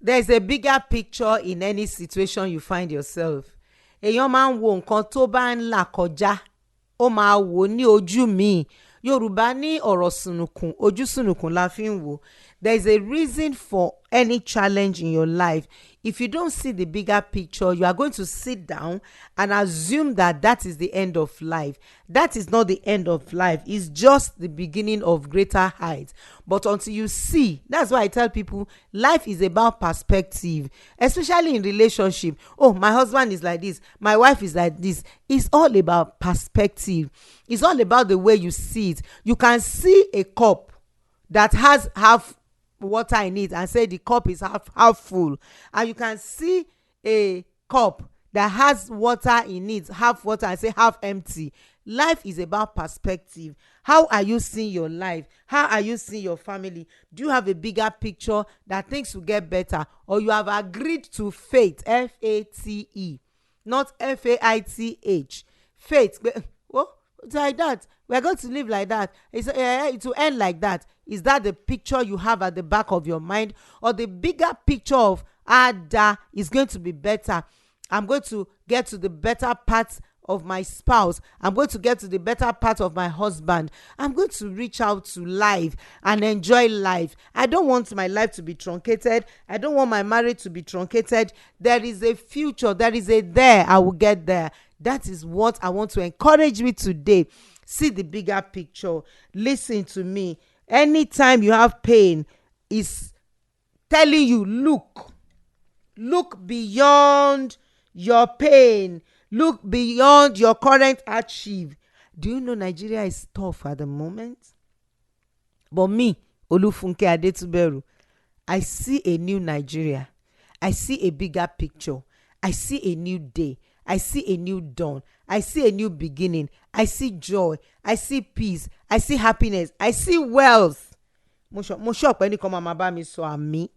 There's a bigger picture in any situation you find yourself. Èèyàn máa ń wo nǹkan tó bá ń là kọjá, ó máa wò ní ojú mi. Yorùbá ní ọ̀rọ̀ sùnùkùn, ojú sùnùkùn la fi ń wò. There's a reason for any challenge in your life. If you don't see the bigger picture, you are going to sit down and assume that that is the end of life. That is not the end of life. It's just the beginning of greater heights. But until you see, that's why I tell people life is about perspective, especially in relationship. Oh, my husband is like this, my wife is like this. It's all about perspective. It's all about the way you see it. You can see a cup that has half water in it and say the cup is half full, and you can see a cup that has water in it, half water, and say half empty. Life is about perspective. How are you seeing your life? How are you seeing your family? Do you have a bigger picture that things will get better, or you have agreed to fate, F-A-T-E, not F-A-I-T-H, fate? Oh, it's like that. We're going to live like that. It will end like that. Is that the picture you have at the back of your mind, or the bigger picture of Ada is going to be better? I'm going to get to the better part of my spouse. I'm going to get to the better part of my husband. I'm going to reach out to life and enjoy life. I don't want my life to be truncated. I don't want my marriage to be truncated. There is a future. There is a there. I will get there. That is what I want to encourage you today. See the bigger picture. Listen to me. Anytime you have pain, is telling you, look beyond your pain. Look beyond your current hardship. Do you know Nigeria is tough at the moment? But me, Olufunke Adetuberu, I see a new Nigeria. I see a bigger picture. I see a new day. I see a new dawn. I see a new beginning. I see joy. I see peace. I see happiness. I see wealth. Mo sure pé ẹnìkan máa bá mi sọ àmì.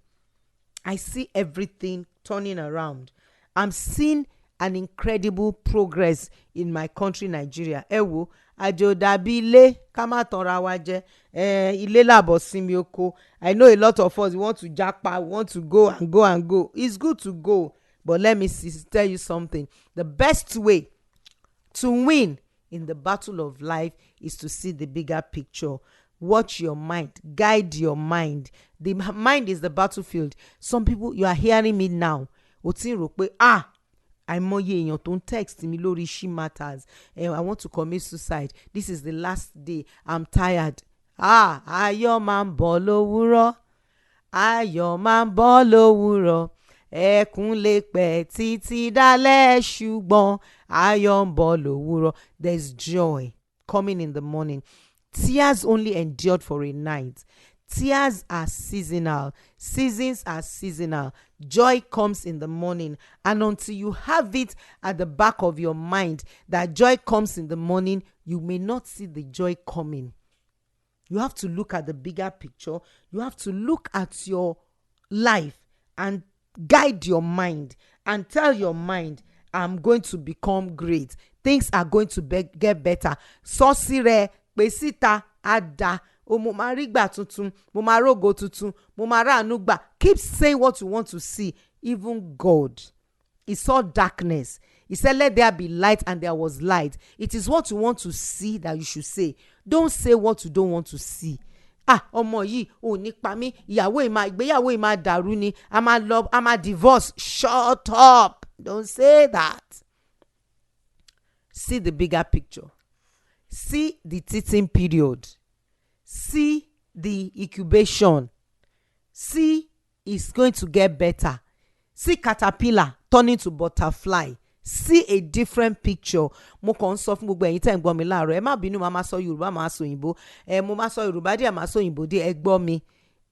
I see everything turning around. I'm seeing an incredible progress in my country, Nigeria. Ẹ wo, àjò dàbí ilé, ká má tanra wa jẹ. Ilé làbọ̀ sinmi oko. I know a lot of us want to japa, we want to go and go and go. It's good to go, but let me tell you something. The best way to win in the battle of life is to see the bigger picture. Watch your mind, guide your mind. The mind is the battlefield. Some people, you are hearing me now. O ti rò pé àìmọye èèyàn tó ń text mi lórí Shematters. I want to commit suicide. This is the last day. I'm tired. Ayọ̀ máa ń bọ̀ lówùúrọ̀. Ayọ̀ máa ń bọ̀ lówùúrọ̀. Ẹkún lè pẹ́ títí dálẹ̀ ṣùgbọ́n ayọ̀ ń bọ̀ lówùúrọ̀. There's joy coming in the morning. Tears only endured for a night. Tears are seasonal. Seasons are seasonal. Joy comes in the morning. And until you have it at the back of your mind that joy comes in the morning, you may not see the joy coming. You have to look at the bigger picture. You have to look at your life and guide your mind and tell your mind, I'm going to become great. Things are going to get better. Sọ́sírẹ̀ pèsìta àdá. Mo máa rí gbà tuntun, mo máa rógo tuntun, mo máa ráàánú gbà. Keep saying what you want to see. Even God, he saw darkness. He said, let there be light, and there was light. It is what you want to see that you should say. Don't say what you don't want to see. Ọmọ yìí ò ní pa mí, ìgbéyàwó ìmá dàrú ni, a máa divorce. Shut up. Don't say that. See the bigger picture. See the teething period. See the incubation. See it's going to get better. See caterpillar turning to butterfly. See a different picture. Mo kàn sọ fún gbogbo ẹ̀yin tẹ́ ń gbọ́ mi láàárọ̀. Ẹ má bínú, màá máa sọ Yorùbá, màá sọ òyìnbó. Mo máa sọ Yorùbá díẹ̀, màá sọ òyìnbó díẹ̀. Ẹ gbọ́ mi.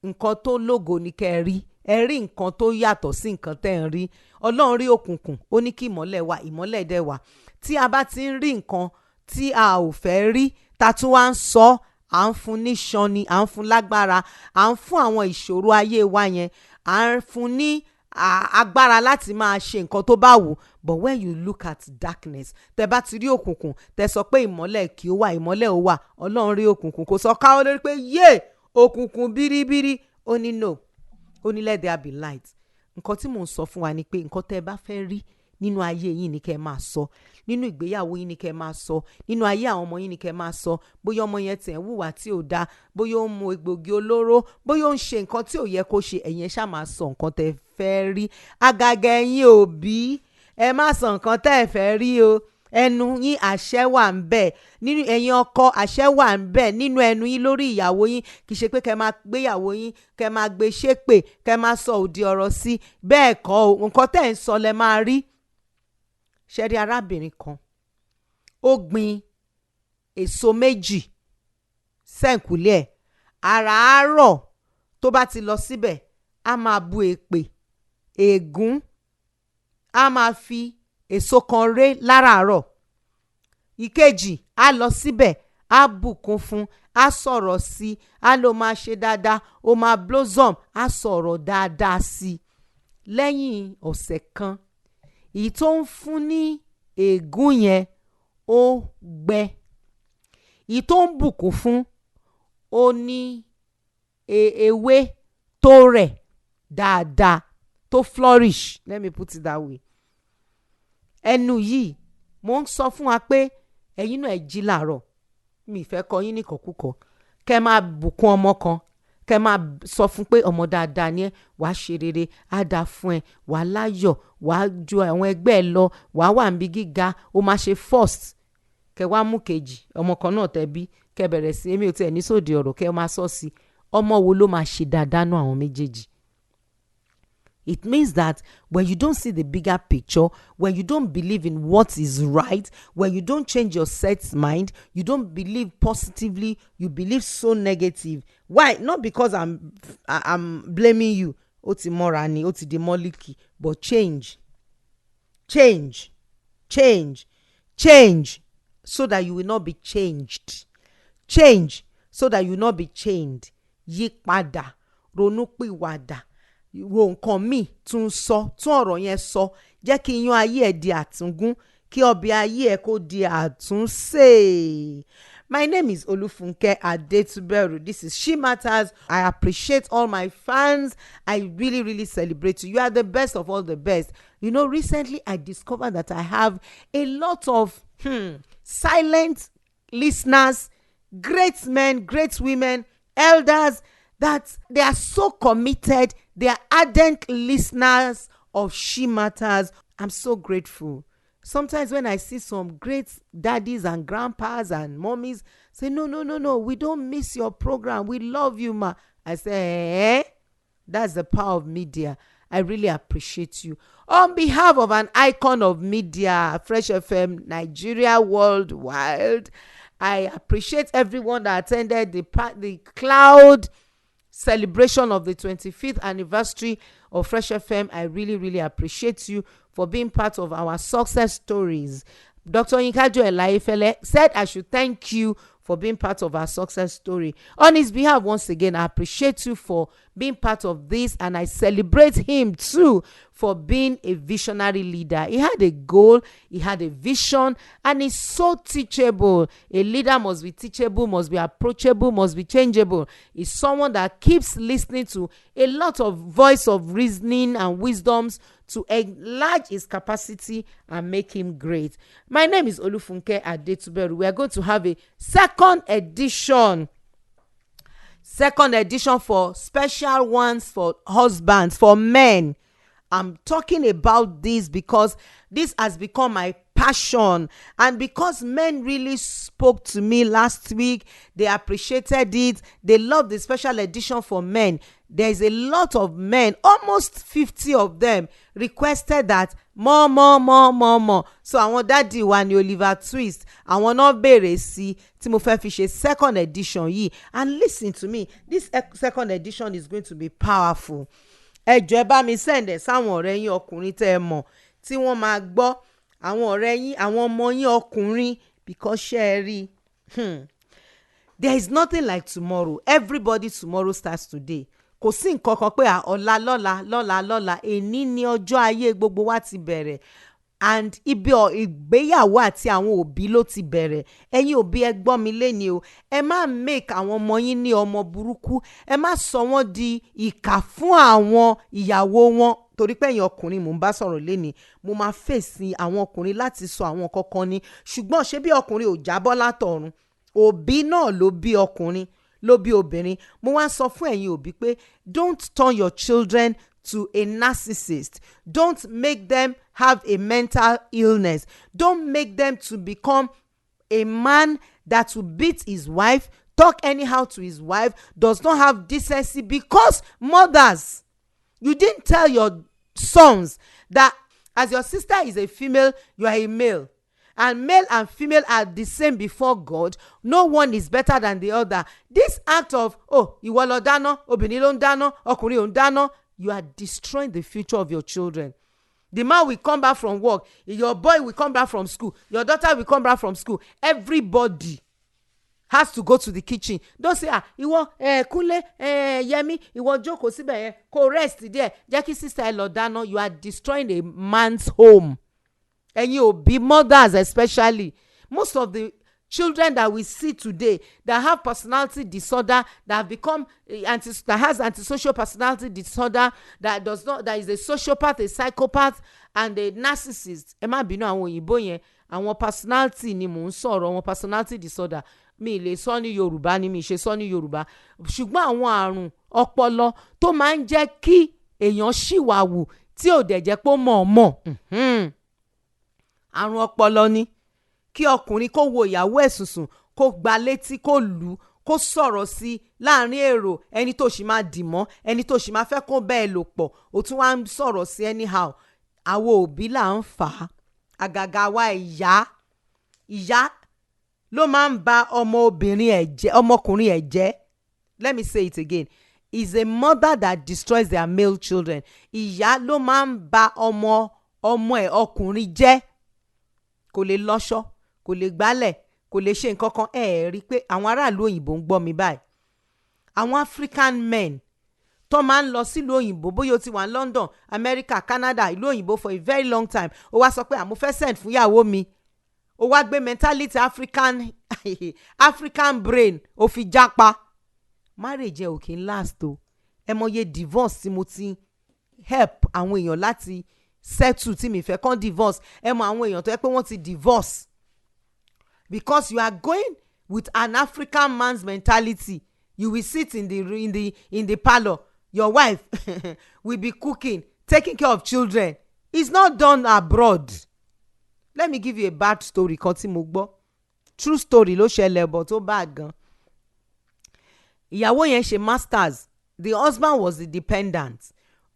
Nǹkan tó lógo ni kẹ́ ẹ rí. Ẹ rí nǹkan tó yàtọ̀ sí nǹkan tẹ́ ń rí. Ọlọ́run rí òkùnkùn, ó ní kí ìmọ́lẹ̀ wà, ìmọ́lẹ̀ dẹ̀ wà. Tí a bá ti ń rí nǹkan tí a ò fẹ́ rí, ta tún wá ń sọ, à ń fún ní ṣọ́ni, à ń fún lágbára, à ń fún àwọn ìṣòro ayé wa yẹn, à ń fún ní agbára láti máa ṣe nǹkan tó bá wù. But when you look at darkness, tẹ bá ti rí òkùnkùn, tẹ sọ pé ìmọ́lẹ̀ kì ó wà, ìmọ́lẹ̀ ó wà. Ọlọ́run rí òkùnkùn, kò sọ káwọ́ lórí pé yé òkùnkùn bíríbírí. Ó ní no, ó ní let there be light. nǹkan tí mò ń sọ fún wa ni pé nǹkan tẹ́ ẹ bá fẹ́ rí nínú ayé yín ni kẹ́ ẹ máa sọ, nínú ìgbéyàwó yín ni kẹ́ ẹ máa sọ, nínú ayé àwọn ọmọ yín ni kẹ́ ẹ máa sọ. Bóyá ọmọ yẹn tẹ̀ ń hùwà tí ò dáa, bóyá ó ń mu egbògi olóró, bóyá ó ń ṣe nǹkan tí ò yẹ kó ṣe, ẹ̀yin ẹ ṣáà máa sọ nǹkan tẹ́ ẹ fẹ́ rí. Àgàgà ẹ̀yin òbí, ẹ má sọ nǹkan tẹ́ ẹ fẹ́ rí o. Ẹnu yín àṣẹ wà ń bẹ, nínú ẹ̀yin ọkọ àṣẹ wà ń bẹ nínú ẹnu yín lórí ìyàwó yín. Kì í ṣe pé kẹ́ máa gbéyàwó yín, kẹ́ máa gbé ṣépè, kẹ́ máa sọ òdì ọ̀rọ̀ sí. Bẹ́ẹ̀ kọ́ o, nǹkan tẹ́ ẹ ń sọ lẹ máa rí. Ṣé rí arábìnrin kan, ó gbin èso méjì sẹ́ǹkùlé ẹ̀. Àràárọ̀ tó bá ti lọ síbẹ̀, á máa bu èpè, ègún, á máa fi èso kan ré láràárọ̀. Ìkejì á lọ síbẹ̀, á bùkún fún, á sọ̀rọ̀ sí, á ló máa ṣe dáadáa, ó máa blossom, á sọ̀rọ̀ dáadáa sí. Lẹ́yìn ọ̀sẹ̀ kan, èyí tó ń fún ní ègún yẹn ó gbẹ, èyí tó ń bùkún fún ó ní ewé tó rẹ̀ dáadáa, tó flourish, let me put it that way. Ẹnu yìí mo ń sọ fún wa pé ẹ̀yin náà ẹ jí làárọ̀, mi fẹ́ kọ yín níkọ̀kúkọ̀, kẹ́ máa bùkún ọmọ kan, kẹ́ máa sọ fún pé ọmọ dáadáa ni ẹ́, wàá ṣe rere, á dáa fún ẹ, wàá láyọ̀, wàá ju àwọn ẹgbẹ́ ẹ lọ, wàá wà níbi gíga, ó máa ṣe first. Kẹ́ wá mú kejì, ọmọ kan náà tẹ́ bí, kẹ́ bẹ̀rẹ̀ sí, èmi ò tiẹ̀ ní sòdì ọ̀rọ̀, kẹ́ máa sọ sí. Ọmọ wo ló máa ṣe dáadáa nú àwọn méjèèjì? It means that when you don't see the bigger picture, when you don't believe in what is right, when you don't change your set mind, you don't believe positively, you believe so negative. Why? Not because I'm blaming you. Ó ti mọ́ra ni, ó ti di mọ́líkì. But change, so that you will not be changed. Change so that you will not be chained. Yí padà, ronúpìwàdà, ro nǹkan míì, tún ọ̀rọ̀ yẹn sọ. Jẹ́ kí iyán ayé ẹ̀ di àtúngún, kí ọbẹ̀ ayé ẹ̀ kó di àtúnṣe. My name is Olufunke Adetuberu. This is Shematters. I appreciate all my fans. I really, really celebrate you. You are the best of all the best. You know, recently I discovered that I have a lot of silent listeners, great men, great women, elders, that they are so committed. They are ardent listeners of Shematters. I'm so grateful. Sometimes when I see some great daddies and grandpas and mommies say, no, we don't miss your program, we love you, ma. I say, that's the power of media. I really appreciate you. On behalf of an icon of media, Fresh FM Nigeria worldwide, I appreciate everyone that attended the cloud celebration of the 25th anniversary of Fresh FM. I really, really appreciate you for being part of our success stories. Dr. Yinka Joelaifele said I should thank you for being part of our success story. On his behalf, once again, I appreciate you for being part of this, and I celebrate him too for being a visionary leader. He had a goal, he had a vision, and he's so teachable. A leader must be teachable, must be approachable, must be changeable. He's someone that keeps listening to a lot of voice of reasoning and wisdoms to enlarge his capacity and make him great. My name is Olufunke Adetuberu. We are going to have a second edition for special ones for husbands, for men. I'm talking about this because this has become my passion, and because men really spoke to me last week, they appreciated it. They loved the special edition for men. There's a lot of men, almost 50 of them, requested that more. So àwọn daddy wa ni Oliver Twist, àwọn náà bèrè sí tí mo fẹ́ fi ṣe second edition yìí. And listen to me, this second edition is going to be powerful. Ẹ jọ̀ọ́ ẹ bá mi send ẹ̀ sáwọn ọ̀rẹ́ yín ọkùnrin tẹ́ ẹ mọ̀ tí wọ́n máa gbọ́, àwọn ọ̀rẹ́ yín, àwọn ọmọ yín ọkùnrin, because ṣé ẹ rí, there is nothing like tomorrow. Everybody tomorrow starts today. Kò sí nǹkan kan pé ọ̀la lọ́la èní ni ọjọ́ ayé gbogbo wa ti bẹ̀rẹ̀, and ibi ìgbéyàwó àti àwọn òbí ló ti bẹ̀rẹ̀. Ẹ̀yin òbí ẹ gbọ́ mi léni o, ẹ má make àwọn ọmọ yín ní ọmọ burúkú, ẹ má sọ wọ́n di ìkà fún àwọn ìyàwó wọn. torí pé ẹ̀yin ọkùnrin mò ń bá sọ̀rọ̀ lénìí mo máa fèsì àwọn ọkùnrin láti sọ àwọn kankan ni ṣùgbọ́n ṣé bí ọkùnrin ò jábọ́ látọ̀run òbí náà ló bí ọkùnrin ló bí obìnrin mo wá sọ fún ẹ̀yin òbí pé don't turn your children to a narcissist. Don't make them have a mental illness. Don't make them to become a man that will beat his wife, talk anyhow to his wife, does not have decency, because mothers, you didn't tell your sons that as your sister is a female, you are a male. And male and female are the same before God. No one is better than the other. This act of, ìwọ ló dáná, obìnrin ló ń dáná, ọkùnrin ò ń dáná, you are destroying the future of your children. The man will come back from work, your boy will come back from school, your daughter will come back from school. Everybody has to go to the kitchen. Don't say, ìwọ Kúnlé Yẹmí, ìwọ jókòó síbẹ̀ yẹn, kó rest there. Jẹ́ kí sister ẹ lọ dáná. You are destroying a man's home. And you be mothers especially. Most of the children that we see today that have personality disorder, that have become that has antisocial personality disorder, that is a sociopath, a psychopath, and a narcissist. Ẹ má bínú àwọn òyìnbó yẹn, àwọn personality ni mò ń sọ̀rọ̀, àwọn personality disorder. Mi lè sọ ní Yorùbá ni mi ṣe sọ ní Yorùbá. Ṣùgbọ́n àwọn àrùn ọpọlọ tó máa ń jẹ́ kí èèyàn ṣìwàwù tí ò dẹ̀ jẹ́ pé ó mọ̀. Àrùn ọpọlọ ni kí ọkùnrin kó wo ìyàwó ẹ̀ sùnsùn, kó gba létí, kó lù ú, kó sọ̀rọ̀ sí i láàrin èrò, ẹni tó sì máa dì mọ́, ẹni tó sì máa fẹ́ kó bẹ́ẹ̀ lò pọ̀, ó tún wá ń sọ̀rọ̀ sí anyhow. Àwọn òbí là ń fà á, àgàgà wa ìyá ló máa ń ba ọmọkùnrin ẹ̀ jẹ́. Let me say it again. Is a mother that destroys their male children. Ìyá ló máa ń ba ọmọ ẹ̀ ọkùnrin jẹ́. Kò lè lọ́ṣọ́, kò lè gbálẹ̀, kò lè ṣe nǹkan kan. Rí i pé àwọn aráàlú òyìnbó ń gbọ́ mi báyìí. Àwọn African men tó máa ń lọ sílùú òyìnbó, bóyá o ti wà ní London, America, Canada, ìlú òyìnbó for a very long time, ó wá sọ pé àmọ́ fẹ́ send fún ìyàwó mi, ó wá gbé mentality African brain ó fi jápa. Marriage ò kí ń last o. Ẹ mọye divorce tí mo ti help àwọn èèyàn láti settle tí mi fẹ́ kàn divorce. Ẹ mọ àwọn èèyàn tó yẹ pé wọ́n ti divorce because you are going with an African man's mentality. You will sit in the parlor. Your wife will be cooking, taking care of children. It's not done abroad. Let me give you a bad story kan tí mo gbọ́. True story ló ṣẹlẹ̀ but tó bad gan. Ìyàwó yẹn ṣe masters. The husband was the dependent.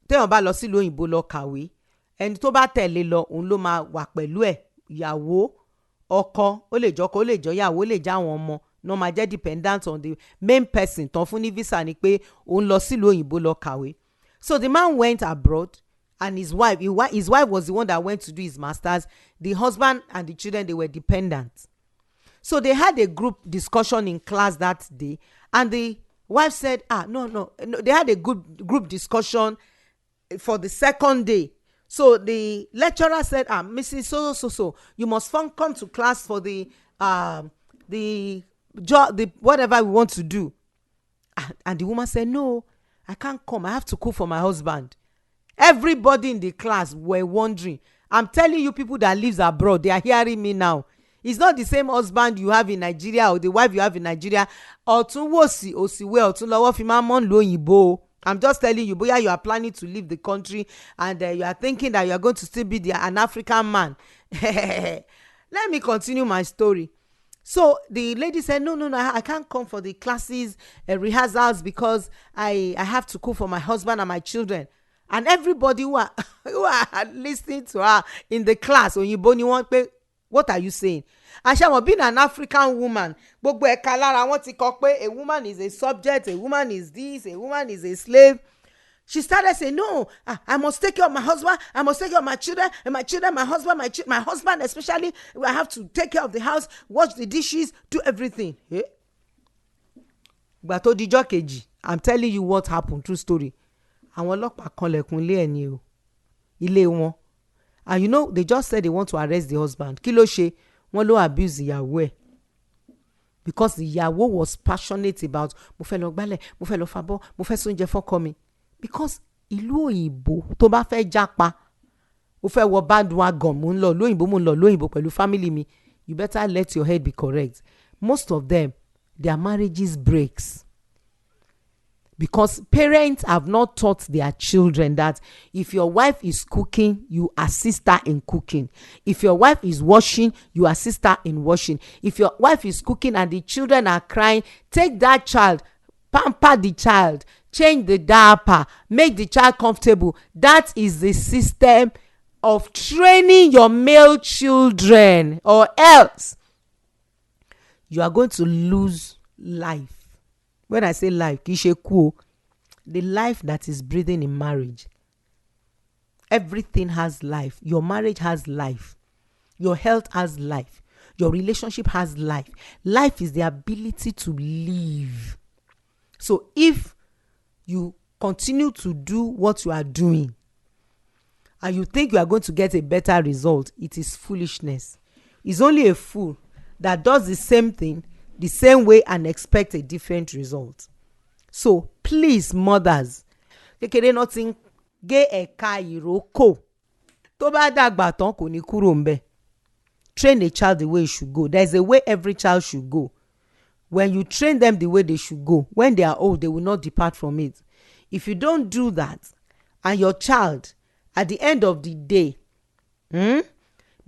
Téèyàn bá lọ sílùú òyìnbó lọ kàwé, ẹni tó bá tẹ̀lé lọ òun ló máa wà pẹ̀lú ẹ̀. Ìyàwó, ọkọ, ó lè jọkọ, ó lè jọ ìyàwó, ó lè já àwọn ọmọ. No máa jẹ́ dependent on the main person tán fún ní visa ni pé òun lọ sílùú òyìnbó lọ kàwé. So the man went abroad and his wife was the one that went to do his masters. The husband and the children, they were dependent. So they had a group discussion in class that day, and the wife said, no. They had a good group discussion for the second day. So the lecturer said, Mrs. So, you must come to class for the job, whatever we want to do. And the woman said, no, I can't come. I have to cook for my husband. Everybody in the class were wondering. I'm telling you, people that lives abroad, they are hearing me now. It's not the same husband you have in Nigeria or the wife you have in Nigeria. Ọ̀tún wòsì òsìwé ọ̀tún lọ́wọ́ fi máa mọ́ lóyìnbó. I'm just telling you, boya you are planning to leave the country and you are thinking that you are going to still be an African man. Let me continue my story. So the lady said, no, I can't come for the classes, rehearsals, because I have to cook for my husband and my children. And everybody who are listening to her in the class, òyìnbó ni wọ́n pé, what are you saying? Àṣàmọ̀, being an African woman, gbogbo ẹ̀ka lára wọn ti kọ pé a woman is a subject, a woman is this, a woman is a slave. She started saying, no, I must take care of my husband, I must take care of my children, and my children, my husband, my husband especially, I have to take care of the house, wash the dishes, do everything. Gbà tó dijọ́ kejì, I'm telling you what happened, true story. Àwọn ọlọ́pàá kanlẹ̀kùn ilé ẹ̀ ni o, ilé wọn. And you know, they just said they want to arrest the husband. Kí ló ṣe? Wọ́n ló abuse ìyàwó ẹ̀. Because the ìyàwó was passionate about, mo fẹ́ lọ gbálẹ̀, mo fẹ́ lọ fabọ́, mo fẹ́ sóúnjẹ fọ́kọ mi. Because ìlú òyìnbó tó bá fẹ́ jápa ó fẹ́ wọ bandwagon mo ń lọ lóyìnbó pẹ̀lú family mi, you better let your head be correct. Most of them, their marriages breaks because parents have not taught their children that if your wife is cooking, you assist her in cooking. If your wife is washing, you assist her in washing. If your wife is cooking and the children are crying, take that child, pamper the child, change the diaper, make the child comfortable. That is the system of training your male children, or else you are going to lose life. When I say life, kì í ṣe kú o, the life that is breathing in marriage. Everything has life. Your marriage has life. Your health has life. Your relationship has life. Life is the ability to live. So if you continue to do what you are doing and you think you are going to get a better result, it is foolishness. It's only a fool that does the same thing the same way and expect a different result. So please, mothers, kékeré náà ti ń gé ẹ̀ka ìrókò, tó bá dàgbà tán kò ní kúrò ńbẹ̀. Train a child the way it should go. There is a way every child should go. When you train them the way they should go, when they are old, they will not depart from it. If you don't do that, and your child at the end of the day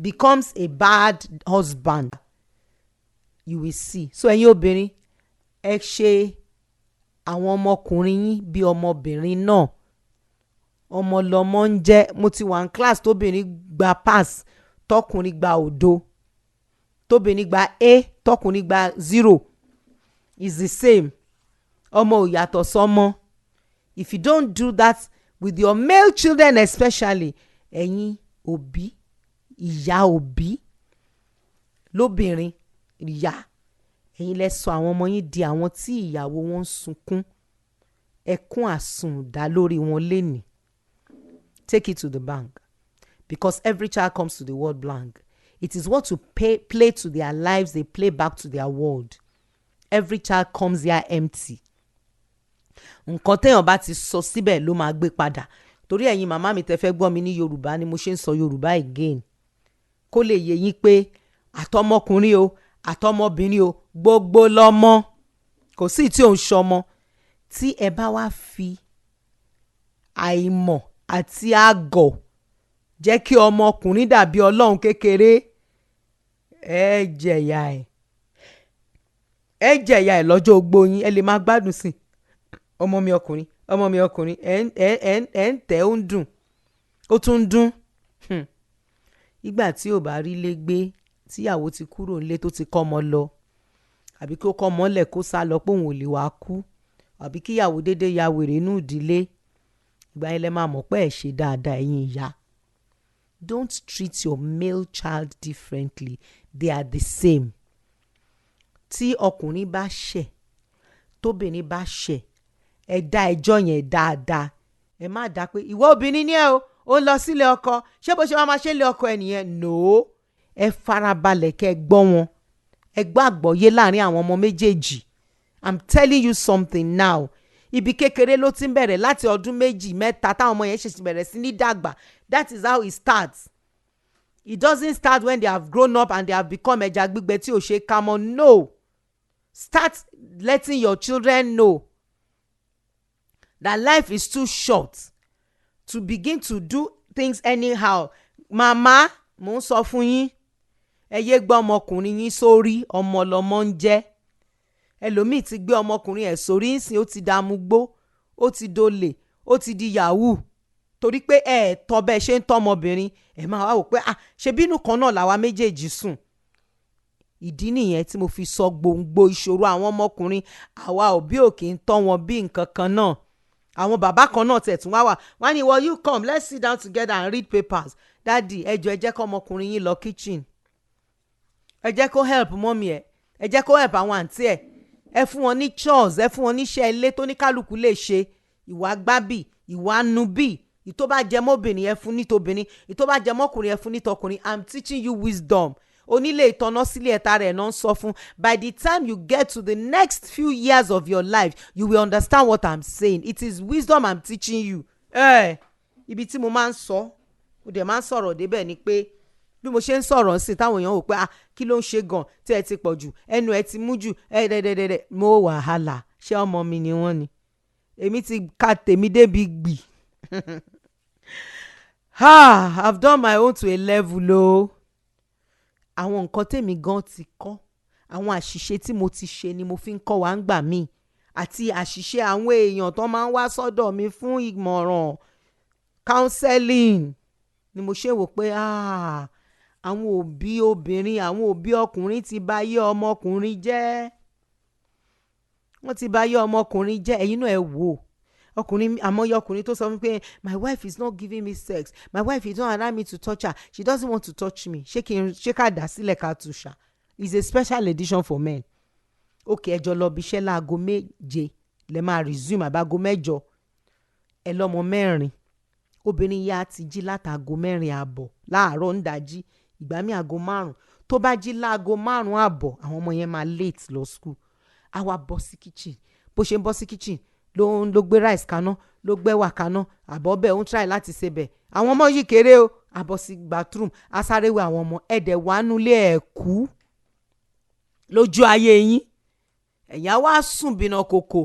becomes a bad husband, you will see. So ẹ̀yin obìnrin, ẹ ṣe àwọn ọmọkùnrin yín bí ọmọbìnrin náà. Ọmọ lọmọ ń jẹ́. Mo ti wà ní class tóbìnrin gba pass tọkùnrin gba òdo, tóbìnrin gba A tọkùnrin gba 0. It's the same. Ọmọ ò yàtọ̀ sọ́mọ. If you don't do that with your male children especially, ẹ̀yin òbí, ìyá òbí lóbìnrin, ìyá, ẹ̀yin lẹ sọ àwọn ọmọ yín di àwọn tí ìyàwó wọn ń sunkún, ẹkún àsùndá lórí wọn lénìí. Take it to the bank, because every child comes to the world blank. It is what you play to their lives, they play back to their world. Every child comes here empty. Nǹkan téèyàn bá ti sọ síbẹ̀ ló máa gbé padà. Torí ẹ̀yin màmá mi tẹ́ fẹ́ gbọ́ mi ní Yorùbá ni mo ṣe ń sọ Yorùbá again, kó lè yé yín pé àtọmọkùnrin o àtọmọbìnrin o gbogbo lọ́mọ, kò sí tí ò ń ṣọmọ. Tí ẹ bá wá fi àìmọ̀ àti àgọ̀ jẹ́ kí ọmọkùnrin dàbí Ọlọ́run kékeré, ẹ jẹ̀yà ẹ̀ lọ́jọ́ ogbó yín. Ẹ lè máa gbádùn sí ọmọ mi ọkùnrin ẹ̀ ń tẹ̀ ó ń dùn, ó tún ń dún. Ìgbà tí ò bá rí lé gbé, tíyàwó ti kúrò nílé tó ti kọ́ ọmọ lọ, àbí kí ó kọ́ ọmọ lẹ̀ kó sá lọ pé òun ò lè wá kú, àbí kíyàwó dédé ya wèrè inú ìdílé, ìgbà yẹn lẹ máa mọ̀ pé ẹ ṣe dáadáa ẹ̀yin ìyá. Don't treat your male child differently. They are the same. Tí ọkùnrin bá ṣẹ̀, tóbìnrin bá ṣẹ̀, ẹ dá ẹjọ́ yẹn dáadáa. Ẹ má dá pé ìwọ obìnrin ni ẹ o, ó lọ sílé ọkọ, ṣé bó ṣe máa ṣe lé ọkọ ẹ nìyẹn? No. Ẹ farabalẹ̀ kẹ́ ẹ gbọ́ wọn. Ẹ gbọ́ àgbọ́yé láàrin àwọn ọmọ méjèèjì. I'm telling you something now. Ibi kékeré ló ti ń bẹ̀rẹ̀ láti ọdún 2, 3 táwọn ọmọ yẹn ṣe bẹ̀rẹ̀ sí ní dàgbà. That is how it starts. It doesn't start when they have grown up and they have become ẹja gbígbẹ tí ò ṣe ká mọ́. No. Start letting your children know that life is too short to begin to do things anyhow. Màmá, mo ń sọ fún yín, ẹ yé gbé ọmọkùnrin yín sórí, ọmọ lọmọ ń jẹ́. Ẹlòmíì ti gbé ọmọkùnrin ẹ̀ sórí ńsìn, ó ti dàmúgbó, ó ti dolè, ó ti di yahoo. Torí pé ẹ tọ́ bẹ́ẹ̀ ṣe ń tọ́ ọmọbìnrin, ẹ máa wá wò pé ṣe bínú kan náà làwa méjèèjì sùn. Ìdí nìyẹn tí mo fi sọ gbòǹgbò ìṣòro àwọn ọmọkùnrin. Àwa òbí ò kì í tọ́ wọn bí nǹkan kan náà. Àwọn bàbá kan náà tẹ̀ tún wá wà. Wọ́n ní well, you come, let's sit down together and read papers. Daddy, ẹ jẹ́ kó ọmọkùnrin yín lọ kitchen. Ẹ jẹ́ kó help mọ́mì ẹ̀. Ẹ jẹ́ kó help àwọn àǹtí ẹ̀. Ẹ fún wọn ní chores, ẹ fún wọn níṣẹ́ ilé tó ní kálukú lè ṣe. Ìwà gbábì, ìwà nubì. Ìtó bá jẹ mọ́bìnrin ẹ fún ní tobìnrin. Ìtó bá jẹ mọ́kùnrin ẹ fún ní tọkùnrin. I'm teaching you wisdom. Onílé ìtọ́nà sílé ẹ̀ta rẹ̀ náà ń sọ fún. By the time you get to the next few years of your life, you will understand what I'm saying. It is wisdom I'm teaching you. ibi tí mo máa ń sọ ó dẹ̀ máa ń sọ̀rọ̀ débẹ̀ ni pé bí mo ṣe ń sọ̀rọ̀ sí táwọn èèyàn wò pé kí ló ń ṣe gan tí ẹ ti pọ̀ jù ẹnu ẹ ti mú jù dẹ́dẹ́dẹ́dẹ́ mo wàhálà ṣé ọmọ mi ni wọ́n ni èmi ti ka tèmi débi gbì I've done my own to a level o. Àwọn nǹkan tèmi gan ti kọ́ àwọn àṣìṣe tí mo ti ṣe ni mo fi ń kọ́ wa ń gbà mí àti àṣìṣe àwọn èèyàn tó máa ń wá sọ́dọ̀ mi fún ìmọ̀ràn counselling ni mo ṣe wò pé àwọn òbí obìnrin àwọn òbí ọkùnrin ti bà yé ọmọkùnrin jẹ́ wọ́n ti bà yé ọmọkùnrin jẹ́ ẹ̀yin náà ẹ wò ọkùnrin àmọ́yé ọkùnrin tó sọ fún pé my wife is not giving me sex, my wife is not allowing me to touch her, she doesn't want to touch me. Ṣé ká dà sílẹ̀ ká tù ṣá? It's a special edition for men. Okay, ẹjọ́ lọ bí iṣẹ́ láago méje lẹ máa resume àbágo mẹ́jọ ẹ lọ́mọ mẹ́rin obìnrin yá ti jí látago mẹ́rin àbọ̀ láàárọ̀ ń dájí ìgbà mi àgo márùn tó bá jí láago márùn àbọ̀ àwọn ọmọ yẹn máa late lọ school á wá bọ́ sí kitchen bó ṣe ń bọ́ sí kitchen ló gbé rice kaná ló gbé wà kaná àbọ̀ bẹ́ẹ̀ ó ń try láti ṣe bẹ́ẹ̀ àwọn ọmọ yìí kéré o àbọ̀ sí bathroom á sáré wẹ̀ àwọn ọmọ ẹ̀dẹ̀ wà nulẹ̀ ẹ̀kú lójú ayé yín ẹ̀yà wá sùn bínà kòkò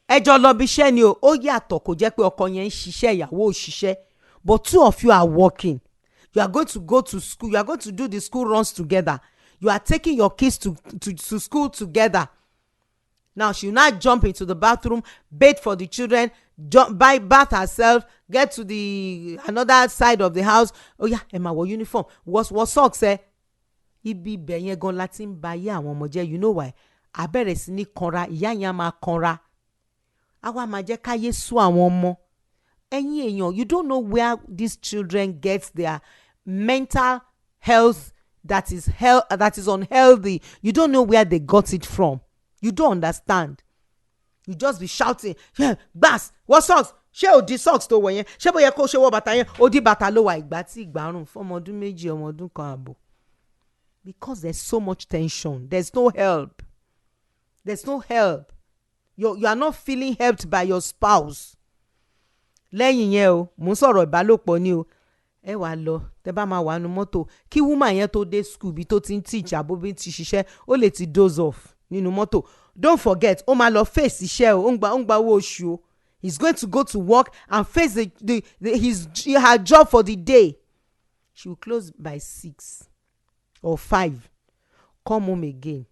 ẹjọ́ lọ bí iṣẹ́ ni o ó yàtọ̀ kò jẹ́ pé ọkọ yẹn ń ṣiṣẹ́ ìyàwó ò ṣiṣẹ́ but two of you are working. You are going to go to school. You are going to do the school runs together. You are taking your kids to school together. Now she will not jump into the bathroom, bathe for the children, bath herself, get to the another side of the house. Oh yeah, Emma, what uniform? What socks? Ibi bẹ̀yẹn gan láti ń ba ayé àwọn ọmọ jẹ́. You know why? Abẹ́rẹ́ sí ní kanra, ìyá yẹn máa kanra. Àwa máa jẹ́ káyé sú àwọn ọmọ. Ẹ̀yin èèyàn, you don't know where these children get their mental health that is unhealthy. You don't know where they got it from. You don't understand. You just be shouting, yeah, gbas, what socks? Ṣé o di socks tó wọ̀ yẹn? Ṣé bóyá kó ṣe wọ bàtà yẹn? O di bàtà ló wà ìgbà tí ìgbárùn fún ọmọ ọdún méjì ọmọ ọdún kan àbọ̀. Because there's so much tension. There's no help. There's no help. You are not feeling helped by your spouse. Lẹ́yìn yẹn o, mò ń sọ̀rọ̀ ìbálòpọ̀ ni o. Ẹ wá lọ, tẹ́ bá máa wà nínú mọ́tò. Kí woman yẹn tó dé school bí tó ti ń teach àbóbí ti ṣiṣẹ́, ó lè ti doze off nínú mọ́tò. Don't forget, ó máa lọ face iṣẹ́ o, ó ń gba owó oṣù o. He's going to go to work and face her job for the day. She will close by 6 or 5. Come home again.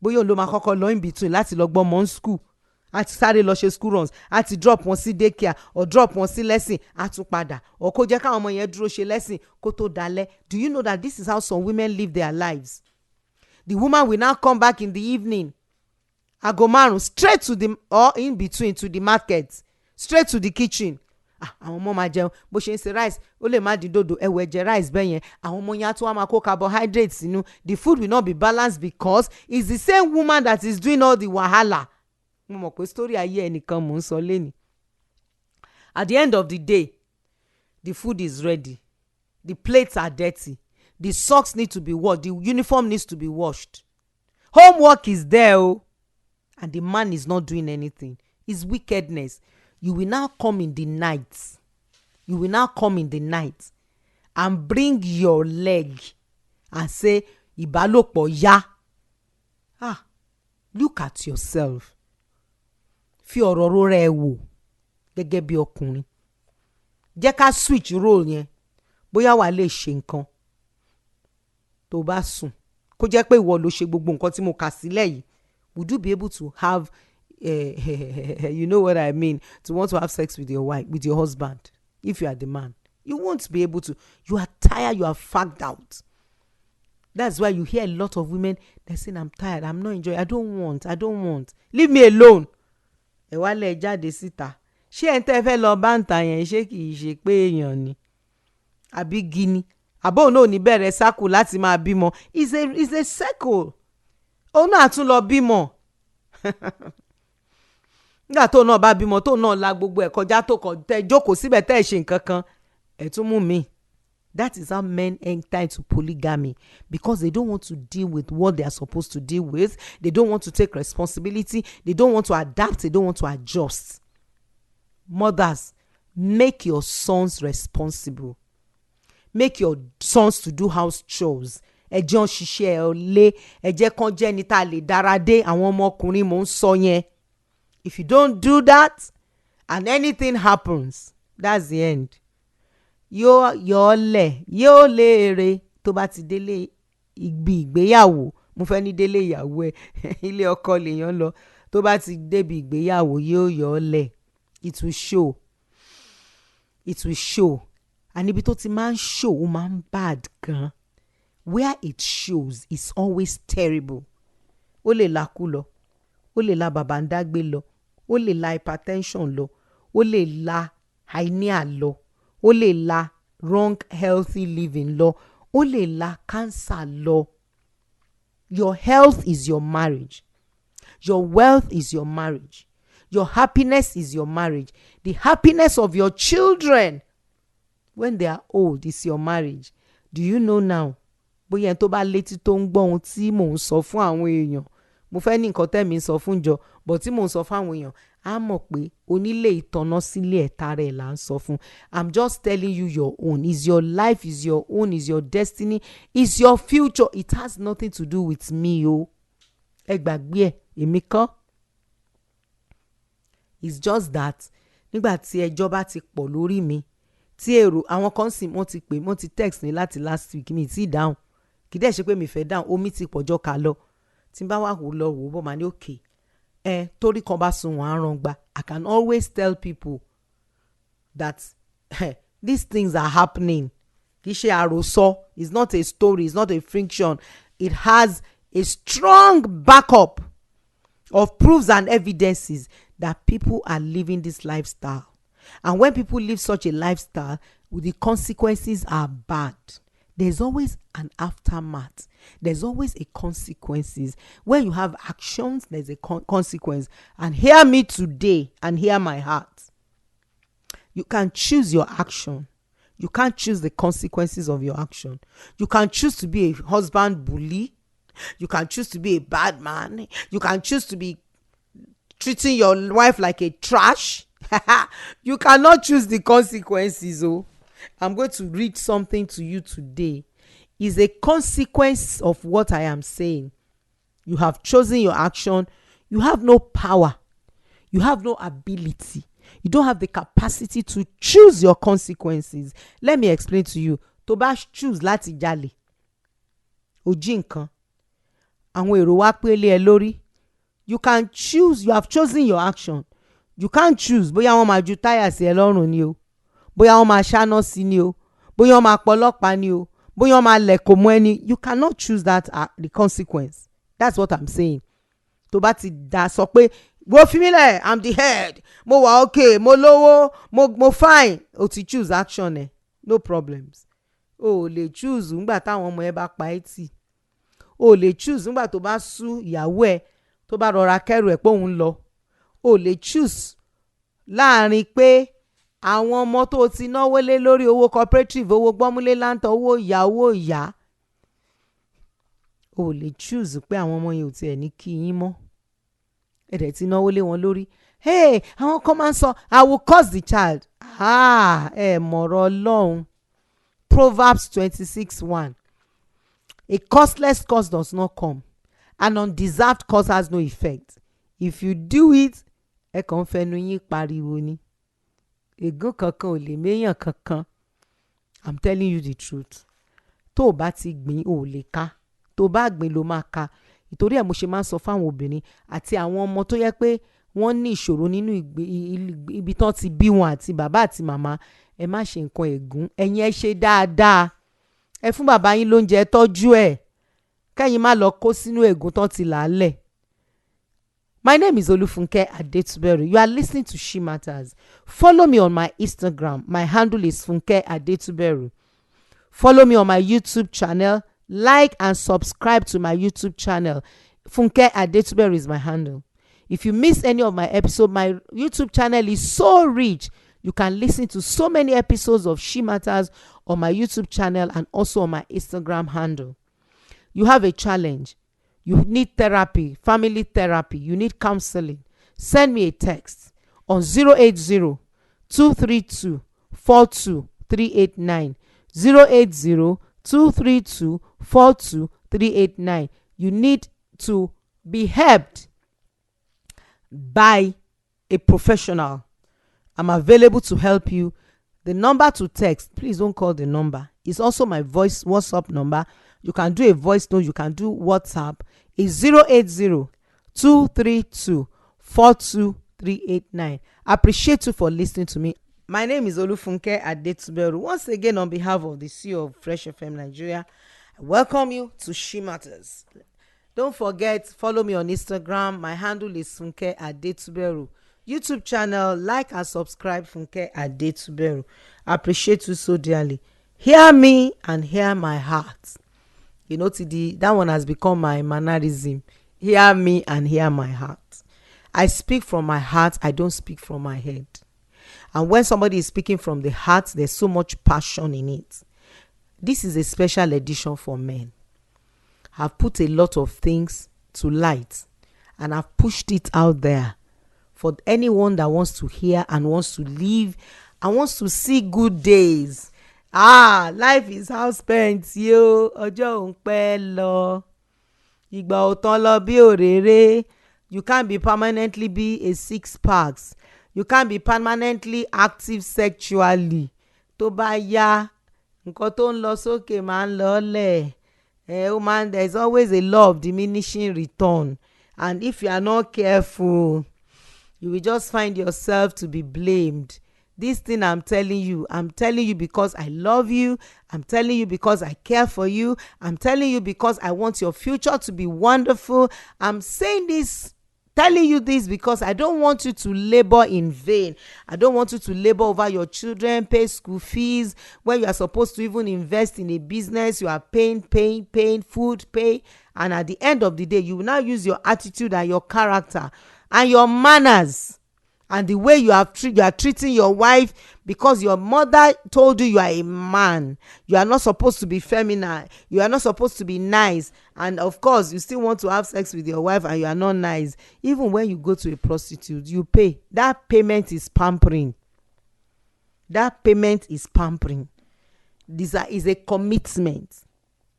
Bóyá òun ló máa kọ́kọ́ lọ in between láti lọ gbọ́ mọ́ school. Àti sáré lọ ṣe school runs, àti drop wọn sí daycare or drop wọn sí lesson, àtún padà. Or kó jẹ́ káwọn ọmọ yẹn dúró ṣe lesson kó tó dalẹ̀. Do you know that this is how some women live their lives? The woman will now come back in the evening. Aago márùn straight to the or in between to the market, straight to the kitchen. Àwọn ọmọ máa jẹun bó ṣe ń ṣe rice ó lè má di dòdò ẹ̀wọ̀ ẹ̀jẹ̀ rice bẹ́ẹ̀ yẹn àwọn ọmọ yẹn á tún wá máa kó carbohydrates sínú. The food will not be balanced because it's the same woman that is doing all the wahala. Mo mọ̀ pé story ayé ẹnìkan mò ń sọ lẹ́nìí. At the end of the day, the food is ready. The plates are dirty. The socks need to be washed. The uniform needs to be washed. Homework is there and the man is not doing anything. It's wickedness. You will now come in the night. You will now come in the night and bring your leg and say, ìbálòpọ̀ yá. Look at yourself. Fi ọ̀rọ̀ rora ẹ wò gẹ́gẹ́ bí ọkùnrin. Jẹ́ ká switch role yẹn. Bóyá wà lè ṣe nǹkan tó bá sùn. Kó jẹ́ pé ìwọ ló ṣe gbogbo nǹkan tí mo kà sílẹ̀ yìí. Would you be able to have you know what I mean, to want to have sex with your wife, with your husband, if you are the man? You won't be able to. You are tired, you are fagged out. That's why you hear a lot of women, they're saying, I'm tired, I'm not enjoying, I don't want. Leave me alone. Ẹ wá lẹ jáde síta. Ṣé ẹ̀ ń tẹ́ fẹ́ lọ bá ń ta yẹn ṣé kì í ṣe pé èèyàn ni? Àbí gini? Àbó náà ò ní bẹ̀rẹ̀ sákù láti máa bímọ. It's a circle. Òun náà tún lọ bímọ. Nígbà tó náà bá bímọ tó náà la gbogbo ẹ̀ kọjá tó kàn tẹ́ jókòó síbẹ̀ tẹ́ ṣe nǹkan kan ẹ̀ tún mú mi. That is how men enter into polygamy, because they don't want to deal with what they are supposed to deal with. They don't want to take responsibility. They don't want to adapt. They don't want to adjust. Mothers, make your sons responsible. Make your sons to do house chores. Ẹ jẹ́ wọn ṣiṣẹ́ ọlé, ẹ jẹ́ kán jẹ́ ẹni tá a lè dára dé. Àwọn ọmọkùnrin mò ń sọ yẹn. If you don't do that and anything happens, that's the end. Yóò yọ̀ọ́lẹ̀ yóò léèrè tó bá ti délé ibi ìgbéyàwó. Mo fẹ́ ní délé ìyàwó ẹ̀ ilé ọkọ lèèyàn lọ. Tó bá ti débi ìgbéyàwó yóò yọ̀ọ́lẹ̀. It will show. It will show. And ibi tó ti máa ń show ó máa ń bad gan. Where it shows is always terrible. Ó lè la kú lọ, ó lè la bàbáńdágbé lọ, ó lè la hypertension lọ, ó lè la hernia lọ, ó lè la wrong healthy living lọ, ó lè la cancer lọ. Your health is your marriage. Your wealth is your marriage. Your happiness is your marriage. The happiness of your children when they are old is your marriage. Do you know now? Bóyá ẹni tó bá létí tó ń gbọ́ ohun tí mò ń sọ fún àwọn èèyàn, mo fẹ́ ní nǹkan tẹ́mi ń sọ fún jọ, but tí mò ń sọ fún àwọn èèyàn á mọ̀ pé onílé ìtọ́nà sílé ẹ̀ta rẹ̀ là ń sọ fún. I'm just telling you your own. Is your life, is your own, is your destiny, is your future. It has nothing to do with me o. Ẹ gbàgbé ẹ̀, èmi kọ́. It's just that nígbà tí ẹjọ́ bá ti pọ̀ lórí mi, tí èrò àwọn kan sì wọ́n ti pè wọ́n ti text mi láti last week mi ti dáhùn. Kì í dẹ̀ ṣe pé mi fẹ́ dáhùn, omi ti pọ̀jọ́ ká lọ. Tí n bá wà wò lọ wò bọ́ máa ní okay. Torí kan bá sun wọn àrùn gba. I can always tell people that these things are happening. Kì í ṣe àròsọ. It's not a story. It's not a fiction. It has a strong backup of proofs and evidences that people are living this lifestyle. And when people live such a lifestyle, the consequences are bad. There's always an aftermath. There's always a consequences. When you have actions, there's a consequence. And hear me today and hear my heart. You can choose your action. You can't choose the consequences of your action. You can choose to be a husband bully. You can choose to be a bad man. You can choose to be treating your wife like a trash. You cannot choose the consequences. Oh, I'm going to read something to you today. It's a consequence of what I am saying. You have chosen your action. You have no power. You have no ability. You don't have the capacity to choose your consequences. Let me explain to you. Tó bá choose láti jalè, ó jí nǹkan, àwọn èrò wá pélé ẹ lórí. You can choose. You have chosen your action. You can't choose bóyá wọ́n máa ju táyà sí ẹ lọ́rùn ni o, bóyá wọ́n máa ṣáná sí ni o, bóyá wọ́n máa pọlọ́pàá ni o, bóyá wọ́n máa lẹ̀kọ̀ mọ́ ẹni. You cannot choose that the consequence. That's what I'm saying. Tó bá ti dá sọ pé wo fi mí lẹ̀, I'm the head, mo wà okay, mo lówó, mo fine, o ti choose action ẹ, no problems. O lè choose nígbà táwọn ọmọ ẹ bá pa ẹ́ tì. O lè choose nígbà tó bá sú ìyàwó ẹ tó bá rọra kẹ́rù ẹ̀ pé òun lọ. O lè choose láàrin pé àwọn ọmọ tó ti náwó lé lórí owó cooperative, owó gbọ́múlé láǹtà, owó ìyá. O lè choose pé àwọn ọmọ yẹn ò tiẹ̀ ní kí yín mọ́. Ẹ̀dẹ̀ ti náwó lé wọn lórí. Hey, àwọn kan máa ń sọ I will curse the child. Mọ̀rọ̀ Ọlọ́run. Proverbs 26:1. A causeless curse does not come. An undeserved curse has no effect. If you do it, ẹ kàn fẹnu yín pariwo ni. Ègún kankan ò lè méyàn kankan. I'm telling you the truth. Tó o bá ti gbìn ò lè ká. Tó o bá gbìn ló máa ká. Ìtorí ẹ̀ mo ṣe máa ń sọ fáwọn obìnrin àti àwọn ọmọ tó yẹ pé wọ́n ní ìṣòro nínú ibi tán ti bí wọn àti bàbá àti màmá. Ẹ má ṣe nǹkan ègún. Ẹ̀yin ẹ ṣe dáadáa. Ẹ fún bàbá yín lóúnjẹ, ẹ tọ́jú ẹ̀. Kẹ́yìn má lọ kó sínú ègún tán ti làálẹ̀. My name is Olufunke Adetuberu. You are listening to Shematters. Follow me on my Instagram. My handle is Funke Adetuberu. Follow me on my YouTube channel. Like and subscribe to my YouTube channel. Funke Adetuberu is my handle. If you miss any of my episode, my YouTube channel is so rich. You can listen to so many episodes of Shematters on my YouTube channel and also on my Instagram handle. You have a challenge. You need therapy, family therapy. You need counseling. Send me a text on 080 080-232-42389. 080-232-42389. You need to be helped by a professional. I'm available to help you. The number to text, please don't call the number. It's also my voice WhatsApp number. You can do a voice note, you can do WhatsApp. It's 080-232-42389. Appreciate you for listening to me. My name is Olufunke Adetuberu. Once again, on behalf of the CEO of Fresh FM Nigeria, I welcome you to Shematters. Don't forget, follow me on Instagram. My handle is Funke Adetuberu. YouTube channel, like and subscribe, Funke Adetuberu. I appreciate you so dearly. Hear me and hear my heart. You know, that one has become my mannerism. Hear me and hear my heart. I speak from my heart. I don't speak from my head. And when somebody is speaking from the heart, there's so much passion in it. This is a special edition for men. I've put a lot of things to light and I've pushed it out there for anyone that wants to hear and wants to live and wants to see good days. Life is how spent, yo. Ọjọ́ ń pẹ́ lọ. Ìgbà ò tán lọ bí òréré. You can't be permanently be a six packs. You can't be permanently active sexually. Tó bá yá, nǹkan tó ń lọ sókè máa ń lọlẹ̀. There's always a law of diminishing return. And if you are not careful, you will just find yourself to be blamed. This thing I'm telling you because I love you. I'm telling you because I care for you. I'm telling you because I want your future to be wonderful. I'm saying this, telling you this because I don't want you to labor in vain. I don't want you to labor over your children, pay school fees, when you are supposed to even invest in a business. You are paying, food, pay. And at the end of the day, you will now use your attitude and your character and your manners and the way you are treating your wife because your mother told you are a man. You are not supposed to be feminine. You are not supposed to be nice. And of course, you still want to have sex with your wife and you are not nice. Even when you go to a prostitute, you pay. That payment is pampering. This is a commitment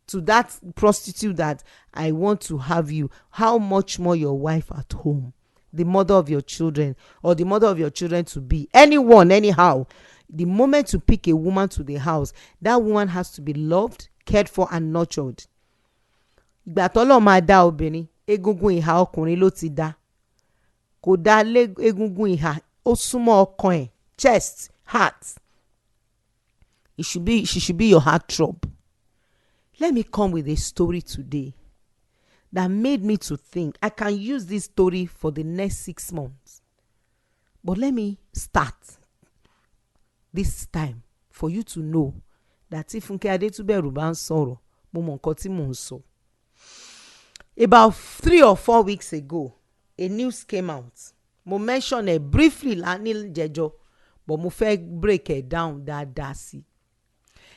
to that prostitute that I want to have you. How much more your wife at home, the mother of your children or the mother of your children to be, anyone, anyhow. The moment you pick a woman to the house, that woman has to be loved, cared for and nurtured. Ìgbà tọ́lọ́run máa dá obìnrin, egungun ìhà ọkùnrin ló ti dá. Kò dá lé egungun ìhà, ó súnmọ́ ọkàn ẹ̀, chest, heart. She should be your heartthrob. Let me come with a story today that made me to think I can use this story for the next 6 months. But let me start this time for you to know that if Funke Adetuberu bá ń sọ̀rọ̀, mo mọ nǹkan tí mò ń sọ. About 3 or 4 weeks ago, a news came out. Mo mention it briefly ní jẹjọ, but mo fẹ́ break it down dáadáa sí.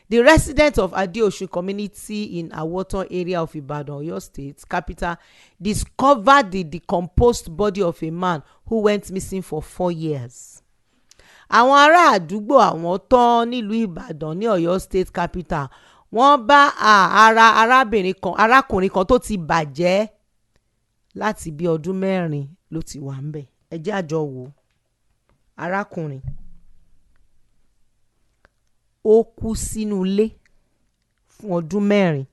The residents of Adetuberu community in Awotan area of Ibadan, Oyo State capital, discovered the decomposed body of a man who went missing for 4 years. Àwọn ará àdúgbò Awotan nílùú Ìbàdàn ní Oyo State capital, wọ́n bá arákùnrin kan tó ti bàjẹ́ láti bí ọdún 4 ló ti wà ńbẹ̀. Ẹ jẹ́ àjọ wò. Arákùnrin ó kú sínú ilé fún ọdún 4.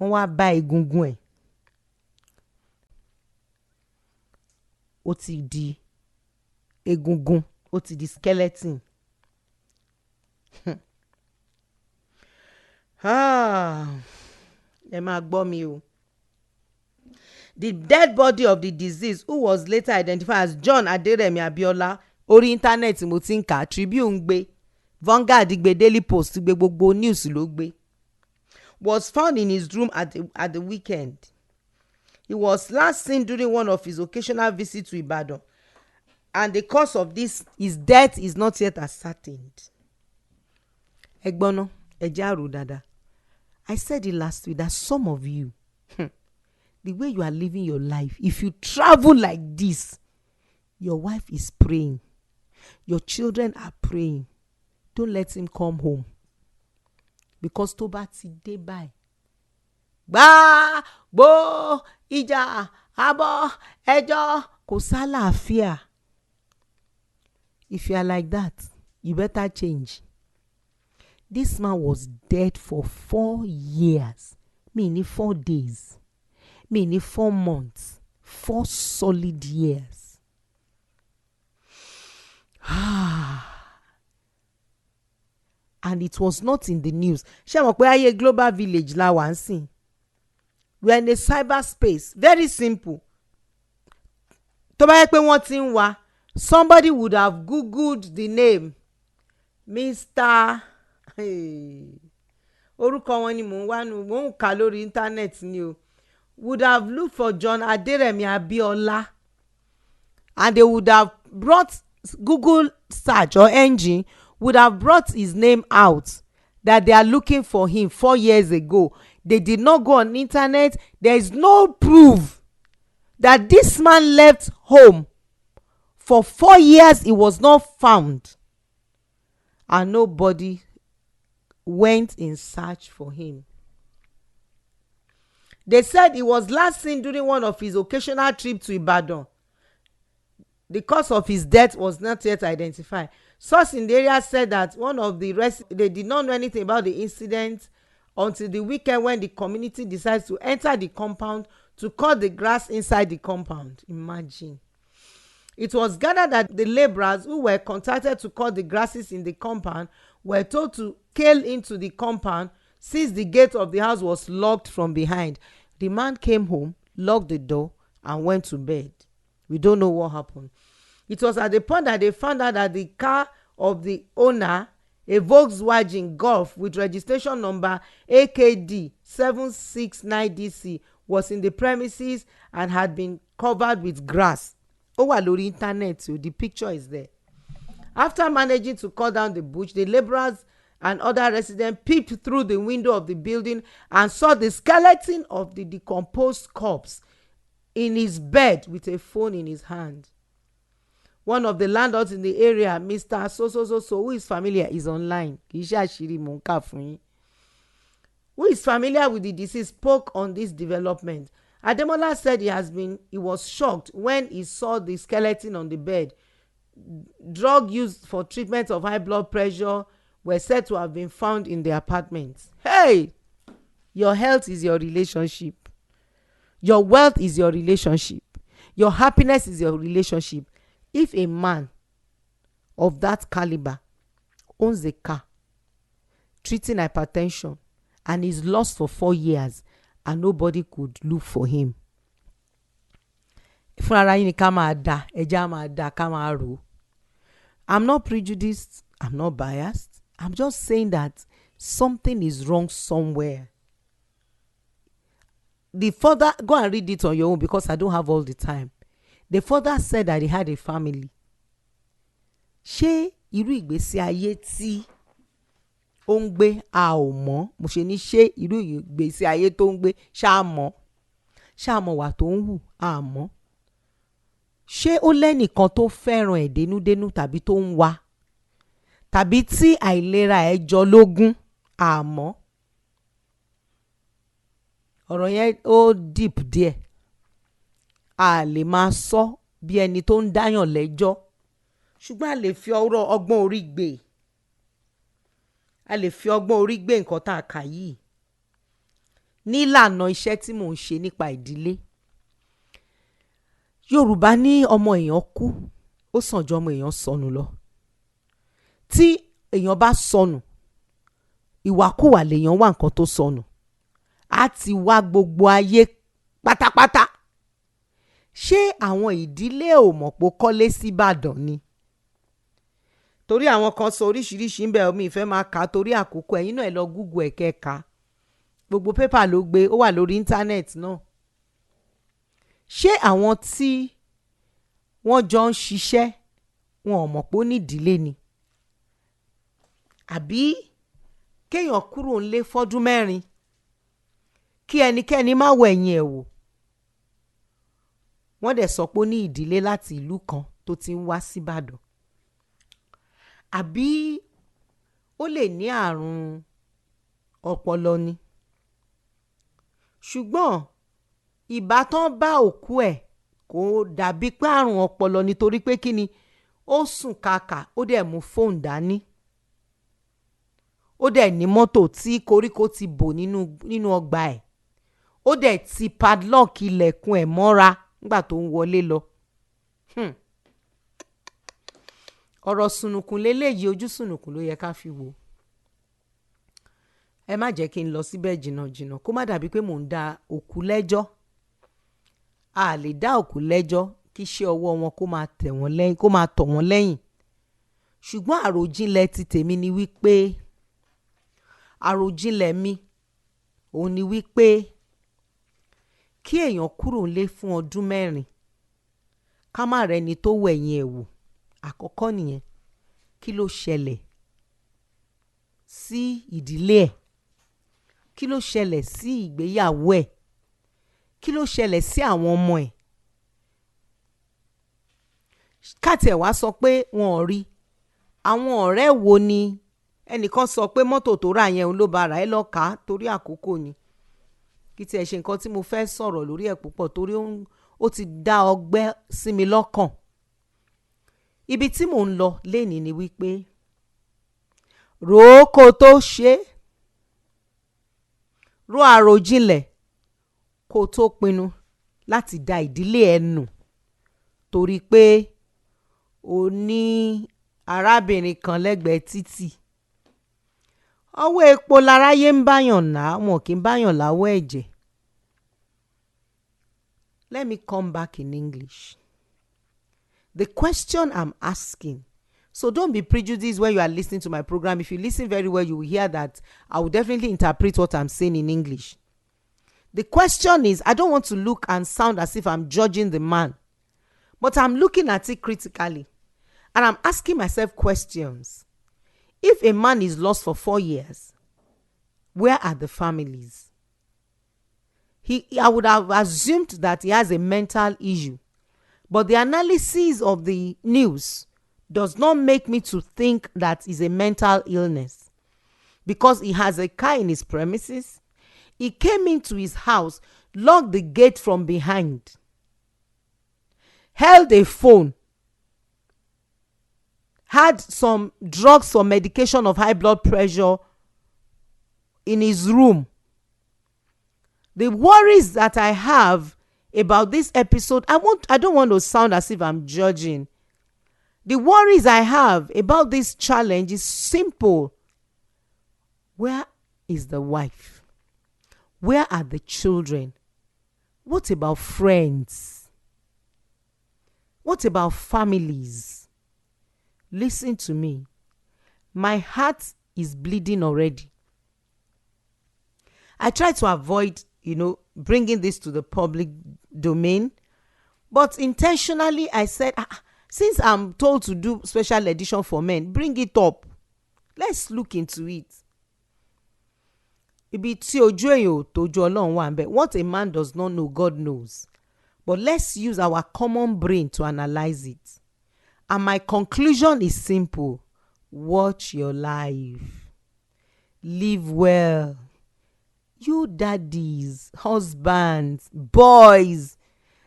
Wọ́n wá bá egungun ẹ̀. Ó ti di egungun, ó ti di skeleton. Ẹ máa gbọ́ mi o. The dead body of the deceased, who was later identified as John Aderemi Abiola, orí íńtánẹ́ẹ̀tì mo ti ń kà, Tribune gbé, Vanguard gbé, Daily Post gbé, gbogbo news ló gbé, was found in his room at the weekend. He was last seen during one of his occasional visits to Ibadan, and the cause of his death is not yet ascertained. Ẹgbọ́nà, ẹjẹ́ àrò dáadáa. I said it last week that some of you, the way you are living your life, if you travel like this, Your wife is praying. Your children are praying. Don't let him come home. Because tó bá ti dé báyìí. Gbá gbó ìjà àbọ̀ ẹjọ́ kò sálàáfíà. If you are like that, you better change. This man was dead for 4 years. Meaning 4 days. Meaning 4 months. 4 solid years. And it was not in the news. Ṣé mọ̀ pé ayé global village la wà ń sìn? We are in a cyberspace. Very simple. Tó bá yẹ pé wọ́n ti ń wá, somebody would have googled the name Mr. Orúkọ wọn ni mò ń kà lórí internet ni o. Would have looked for John Aderemi Abiola, and they would have brought Google search or engine would have brought his name out that they are looking for him 4 years ago. They did not go on internet. There is no proof that this man left home for 4 years. He was not found, and nobody went in search for him. They said he was last seen during one of his occasional trips to Ibadan. The cause of his death was not yet identified. Sources in the area said that one of the residents, they did not know anything about the incident until the weekend when the community decides to enter the compound to cut the grass inside the compound. Imagine. It was gathered that the laborers who were contracted to cut the grasses in the compound were told to scale into the compound since the gate of the house was locked from behind. The man came home, locked the door, and went to bed. We don't know what happened. It was at the point that they found out that the car of the owner, a Volkswagen Golf with registration number AKD 769DC, was in the premises and had been covered with grass. Ó wà lórí internet, so the picture is there. After managing to cut down the bush, the laborers and other residents peeped through the window of the building and saw the skeleton of the decomposed corpse in his bed with a phone in his hand. One of the landlords in the area, Mr. So, who is familiar, is online. Kì í ṣe àṣírí mò ń kà fún yín. Who is familiar with the deceased spoke on this development. Ademola said he was shocked when he saw the skeleton on the bed. Drug used for treatment of high blood pressure were said to have been found in the apartment. Hey, your health is your relationship. Your wealth is your relationship. Your happiness is your relationship. If a man of that caliber owns a car, treating hypertension, and is lost for 4 years and nobody could look for him, fúnra yín ni ká máa dá, ẹja máa dá ká máa rò. I'm not prejudiced, I'm not biased. I'm just saying that something is wrong somewhere. The father, go and read it on your own because I don't have all the time. The father said that he had a family. Ṣé irú ìgbésí ayé tí ó ń gbé a ò mọ̀? Mo ṣe ní ṣé irú ìgbésí ayé tó ń gbé ṣá mọ̀ wà tó ń hù a mọ̀. Ṣé ó lẹ́nìkan tó fẹ́ràn ẹ̀ dénúdénú tàbí tó ń wá? Tàbí tí àìlera ẹ̀ jọ lógún a mọ̀? Ọ̀rọ̀ yẹn ó deep díẹ̀. A lè máa sọ bí ẹni tó ń dáyàn lẹ́jọ́, ṣùgbọ́n a lè fi ọgbọ́n orí gbé. A lè fi ọgbọ́n orí gbé nǹkan tá a kà yìí. Nílànà iṣẹ́ tí mò ń ṣe nípa ìdílé. Yorùbá ní ọmọ èèyàn kú ó sàn ju ọmọ èèyàn sọnù lọ. Tí èèyàn bá sọnù, ìwàkúwà lèèyàn wá nǹkan tó sọnù. A ti wá gbogbo ayé pátápátá. Ṣé àwọn ìdílé ò mọ̀ pé ó kọ́lé sí Ìbàdàn ni? Torí àwọn kan sọ oríṣiríṣi ń bẹ omi ìfẹ́ máa kà torí àkókò, ẹ̀yin náà ẹ lọ Google ẹ̀ kẹ́ka. Gbogbo pépà ló gbé, ó wà lórí íńtánẹ́ẹ̀tì náà. Ṣé àwọn tí wọ́n jọ ń ṣiṣẹ́ wọn ò mọ̀ pé ó ní ìdílé ni? Àbí kéèyàn kúrò ńlé fọ́dún 4 kí ẹnikẹ́ni má wẹ̀yìn ẹ̀ wò? Wọ́n dẹ̀ sọ pé ó ní ìdílé láti ìlú kan tó ti ń wá síbàdàn, àbí ó lè ní àrùn ọpọlọ ni, ṣùgbọ́n ìbátan bá òkú ẹ̀ kò dàbí pé àrùn ọpọlọ nítorí pé kí ni, ó sùn kàkà, ó dẹ̀ mú fóònù dání, ó dẹ̀ ní mọ́tò tí koríko ti bò nínú ọgbà ẹ̀, ó dẹ̀ ti padlock ilẹ̀kùn ẹ̀ mọ́ra nígbà tó ń wọlé lọ. ọ̀rọ̀ sùnùkùn lélẹ́yìí, ojú sùnùkùn ló yẹ ká fi wò. ẹ má jẹ́ kí n lọ síbẹ̀ jìnnà kó má dàbí pé mò ń dá òkú lẹ́jọ́. a lè dá òkú lẹ́jọ́ kí iṣẹ́ ọwọ́ wọn kó máa tọ̀ wọ́n lẹ́yìn. ṣùgbọ́n àròjinlẹ̀ ti tèmi ni wípé àròjinlẹ̀ mi òun ni wípé kí èèyàn kúrò nílé fún ọdún 4 ká má rẹni tó wẹ̀yìn ẹ̀ wò. àkọ́kọ́ nìyẹn. kí ló ṣẹlẹ̀ sí ìdílé ẹ̀? kí ló ṣẹlẹ̀ sí ìgbéyàwó ẹ̀? kí ló ṣẹlẹ̀ sí àwọn ọmọ ẹ̀? káàtì ẹ̀ wá sọ pé wọn ò rí, àwọn ọ̀rẹ́ wo ni? ẹnìkan sọ pé mọ́tò tó rà yẹn ló bá rà, ẹ́ lọ́ọ́ kà á torí àkókò ni. kí tiẹ̀ ṣe nǹkan tí mo fẹ́ sọ̀rọ̀ lórí ẹ̀ púpọ̀ torí ó ti dá ọgbẹ́ sí mi lọ́kàn. ibi tí mò ń lọ lénìí ni wípé rò ó kó tó ṣe, rò àròjinlẹ̀ kó tó pinnu láti da ìdílé ẹ nù torí pé o ní arábìnrin kan lẹ́gbẹ̀ẹ́ títì. ọwọ́ epo láráyé ń báyàn ná, wọn kì í báyàn láwọ̀ ẹ̀jẹ̀. Let me come back in English. The question I'm asking, so don't be prejudiced when you are listening to my program. If you listen very well, you will hear that I will definitely interpret what I'm saying in English. The question is, I don't want to look and sound as if I'm judging the man, but I'm looking at it critically and I'm asking myself questions. If a man is lost for 4 years, where are the families? I would have assumed that he has a mental issue, but the analysis of the news does not make me to think that it's a mental illness, because he has a car in his premises. He came into his house, locked the gate from behind, held a phone, had some drugs or medication of high blood pressure in his room. The worries that I have about this episode, I don't want to sound as if I'm judging. The worries I have about this challenge is simple. Where is the wife? Where are the children? What about friends? What about families? Listen to me. My heart is bleeding already. I try to avoid, bringing this to the public domain, but intentionally I said, since I'm told to do special edition for men, bring it up. Let's look into it. Ibi tí ojú èyàn tójú Ọlọ́run wà ńbẹ̀. What a man does not know, God knows. But let's use our common brain to analyze it. And my conclusion is simple. Watch your life. Live well. You daddies, husbands, boys,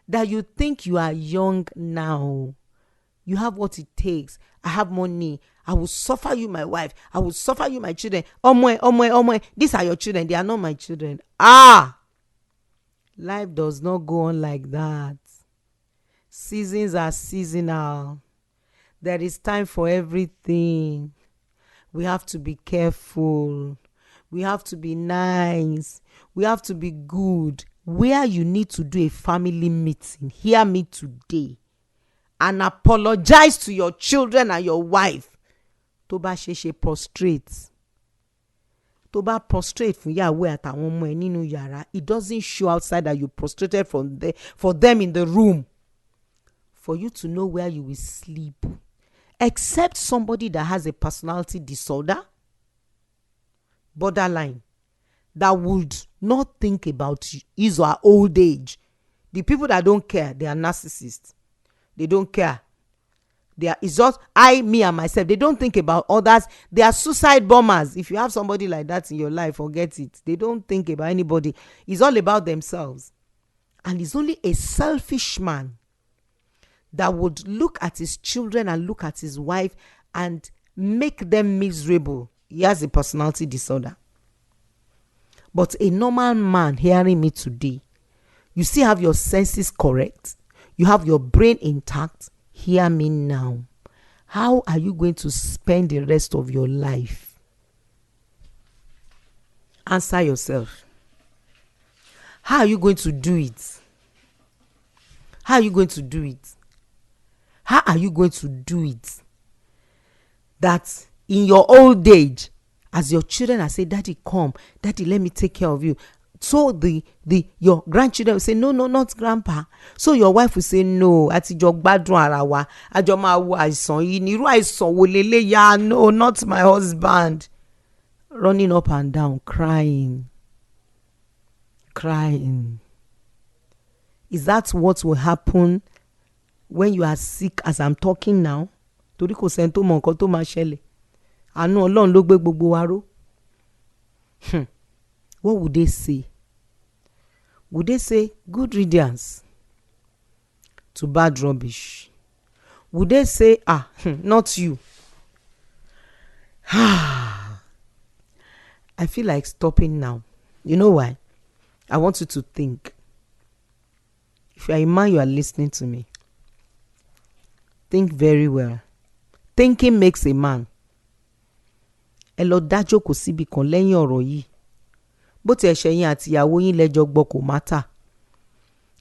that you think you are young now. You have what it takes. I have money. I will suffer you, my wife. I will suffer you, my children. Omoe. These are your children. They are not my children. Life does not go on like that. Seasons are seasonal. There is time for everything. We have to be careful. We have to be nice. We have to be good. Where you need to do a family meeting, hear me today and apologize to your children and your wife. Tó bá ṣe prostrate. Tó bá prostrate fún ìyàwó àtàwọn ọmọ ẹ̀ nínú yàrá, it doesn't show outside that you prostrated for them in the room. For you to know where you will sleep. Except somebody that has a personality disorder, borderline, that would not think about his or her old age. The people that don't care, they are narcissists. They don't care. It's just I, me, and myself. They don't think about others. They are suicide bombers. If you have somebody like that in your life, forget it. They don't think about anybody. It's all about themselves. And it's only a selfish man that would look at his children and look at his wife and make them miserable. He has a personality disorder. But a normal man hearing me today, you still have your senses correct. You have your brain intact. Hear me now. How are you going to spend the rest of your life? Answer yourself. How are you going to do it? How are you going to do it? How are you going to do it? That in your old age, as your children are saying, Daddy, come. Daddy, let me take care of you. So your grandchildren will say, no, not grandpa. So your wife will say, no, àti jọ gbádùn ara wa. Àjọ máa wo àìsàn yìí ni. Irú àìsàn wo lélẹ̀ ya? No, not my husband. Running up and down, crying. Is that what will happen when you are sick as I'm talking now? Torí kò sẹ́ni tó mọ nǹkan tó máa ṣẹlẹ̀. Àánú Ọlọ́run ló gbé gbogbo wa ró. What would they say? Would they say good riddance to bad rubbish? Would they say, not you? I feel like stopping now. You know why? I want you to think. If you are a man, you are listening to me. Think very well. Thinking makes a man. Ẹ lọ dájọ́ kò síbi kan lẹ́yìn ọ̀rọ̀ yìí. Bó ti ẹ̀ṣẹ̀ yín àti ìyàwó yín lẹ́jọ́ gbọ́ kò matter.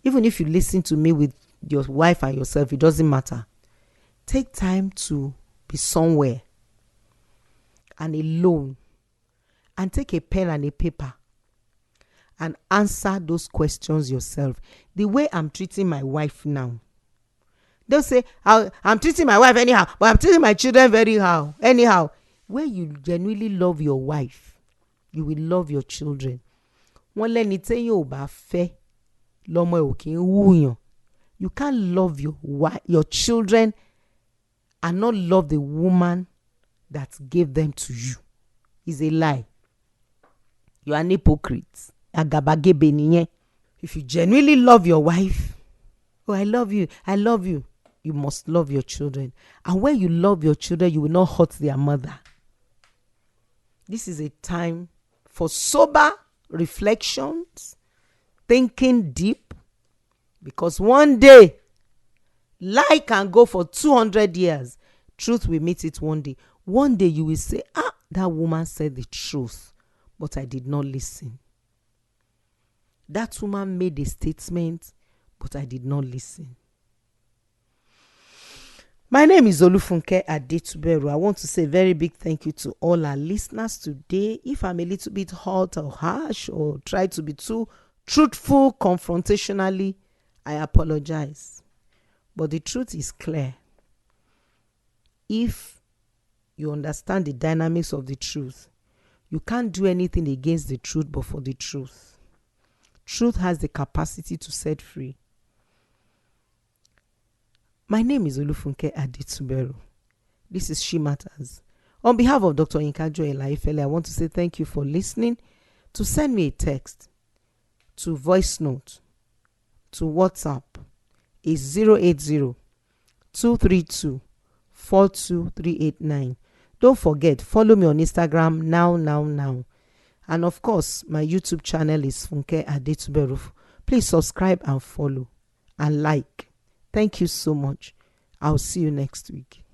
Even if you listen to me with your wife and yourself, it doesn't matter. Take time to be somewhere and alone and take a pen and a paper and answer those questions yourself. The way I'm treating my wife now. They'll say, I'm treating my wife anyhow, but I'm treating my children anyhow. When you genuinely love your wife, you will love your children. Wọ́n lẹ́ni téèyàn ò bá fẹ́ lọ́mọ ẹ̀ ò kì í wúyàn. You can't love your children and not love the woman that gave them to you. It's a lie. You are an hypocrite. Àgàbàgebè nìyẹn. If you genuinely love your wife, I love you. You must love your children. And when you love your children, you will not hurt their mother. This is a time for sober reflections, thinking deep, because one day, lie can go for 200 years. Truth will meet it one day. One day you will say, that woman said the truth, but I did not listen. That woman made a statement, but I did not listen. My name is Olufunke Adetuberu. I want to say a very big thank you to all our listeners today. If I'm a little bit hot or harsh or try to be too truthful confrontationally, I apologize. But the truth is clear. If you understand the dynamics of the truth, you can't do anything against the truth but for the truth. Truth has the capacity to set free. My name is Olufunke Adetuberu. This is Shematters. On behalf of Dr. Inkajo Elaifele, I want to say thank you for listening. To send me a text, to voice note, to WhatsApp is 080-232-42389. Don't forget, follow me on Instagram now. And of course, my YouTube channel is Funke Adetuberu. Please subscribe and follow and like. Thank you so much. I'll see you next week.